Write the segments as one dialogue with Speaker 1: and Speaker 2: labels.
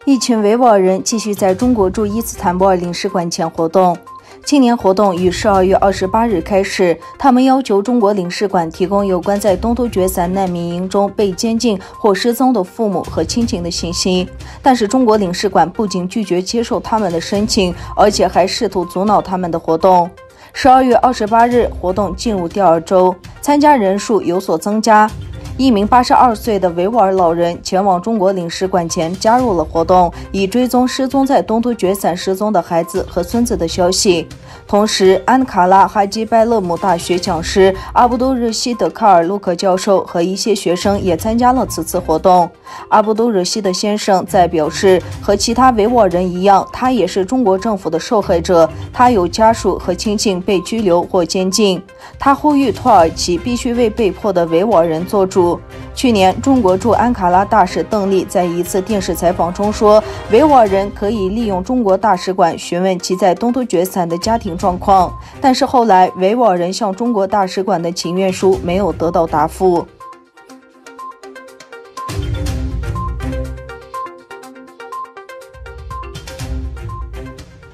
Speaker 1: 一群维吾尔人继续在中国驻伊斯坦布尔领事馆前活动。青年活动于12月28日开始，他们要求中国领事馆提供有关在东突厥散难民营中被监禁或失踪的父母和亲情的信息。但是中国领事馆不仅拒绝接受他们的申请，而且还试图阻挠他们的活动。12月28日，活动进入第2周，参加人数有所增加。一名82岁的维吾尔老人前往中国领事馆前加入了活动，以追踪失踪在东突厥散失踪的孩子和孙子的消息。同时，安卡拉哈基拜勒姆大学讲师阿卜杜热希德卡尔鲁克教授和一些学生也参加了此次活动。阿卜杜热希德先生在表示，和其他维吾尔人一样，他也是中国政府的受害者，他有家属和亲戚被拘留或监禁。他呼吁土耳其必须为被迫的维吾尔人做主。去年，中国驻安卡拉大使邓丽在一次电视采访中说，维吾尔人可以利用中国大使馆询问其在东突厥散的家庭状况，但是后来维吾尔人向中国大使馆的请愿书没有得到答复。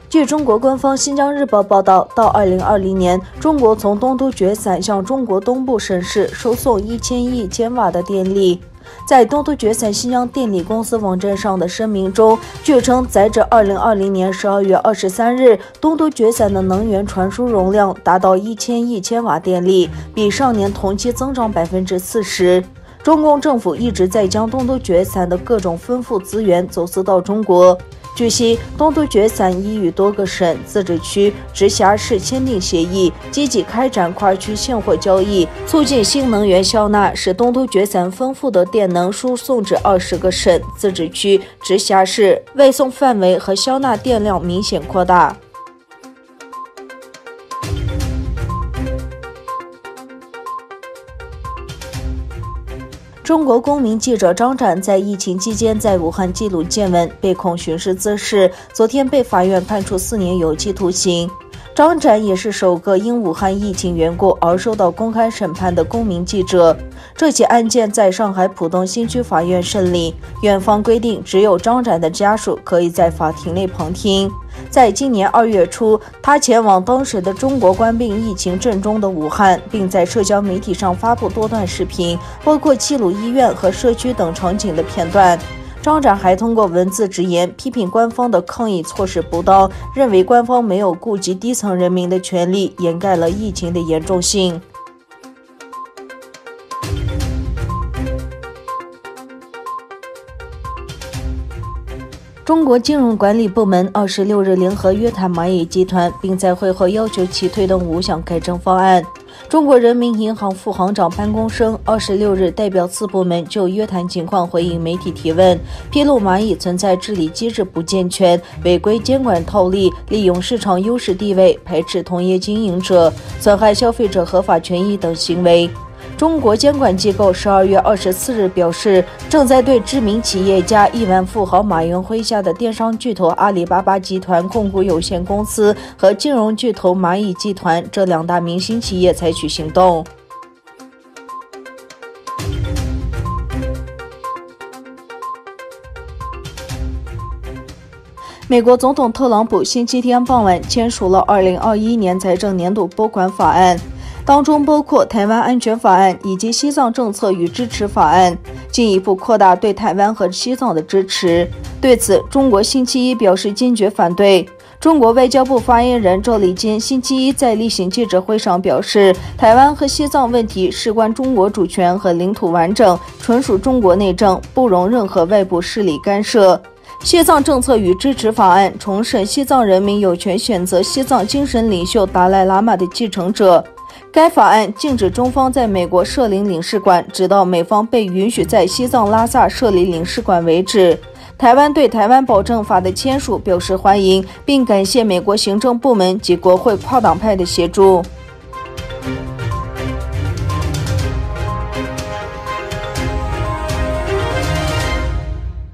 Speaker 1: 据中国官方《新疆日报》报道，到2020年，中国从东突厥散向中国东部省市输送1000亿千瓦的电力。在东突厥散新疆电力公司网站上的声明中，据称载着2020年12月23日东突厥散的能源传输容量达到1000亿千瓦电力，比上年同期增长40%。中共政府一直在将东突厥散的各种丰富资源走私到中国。据悉，东突厥散已与多个省、自治区、直辖市签订协议，积极开展跨区现货交易，促进新能源销纳，使东突厥散丰富的电能输送至20个省、自治区、直辖市，外送范围和销纳电量明显扩大。中国公民记者张展在疫情期间在武汉记录见闻，被控徇私滋事，昨天被法院判处4年有期徒刑。张展也是首个因武汉疫情缘故而受到公开审判的公民记者。这起案件在上海浦东新区法院审理，院方规定只有张展的家属可以在法庭内旁听。在今年2月初，他前往当时的中国冠病疫情正中的武汉，并在社交媒体上发布多段视频，包括记录医院和社区等场景的片段。张展还通过文字直言批评官方的抗疫措施不当，认为官方没有顾及低层人民的权利，掩盖了疫情的严重性。中国金融管理部门26日联合约谈蚂蚁集团，并在会后要求其推动5项改正方案。中国人民银行副行长潘功生26日代表4部门就约谈情况回应媒体提问，披露蚂蚁存在治理机制不健全、违规监管套利、利用市场优势地位排斥同业经营者、损害消费者合法权益等行为。中国监管机构12月24日表示，正在对知名企业家亿万富豪马云麾下的电商巨头阿里巴巴集团控股有限公司和金融巨头蚂蚁集团这2大明星企业采取行动。美国总统特朗普星期天傍晚签署了2021年财政年度拨款法案，当中包括台湾安全法案以及西藏政策与支持法案，进一步扩大对台湾和西藏的支持。对此，中国星期一表示坚决反对。中国外交部发言人赵立坚星期一在例行记者会上表示，台湾和西藏问题事关中国主权和领土完整，纯属中国内政，不容任何外部势力干涉。西藏政策与支持法案重申西藏人民有权选择西藏精神领袖达赖喇嘛的继承者。该法案禁止中方在美国设立领事馆，直到美方被允许在西藏拉萨设立领事馆为止。台湾对台湾保证法的签署表示欢迎，并感谢美国行政部门及国会跨党派的协助。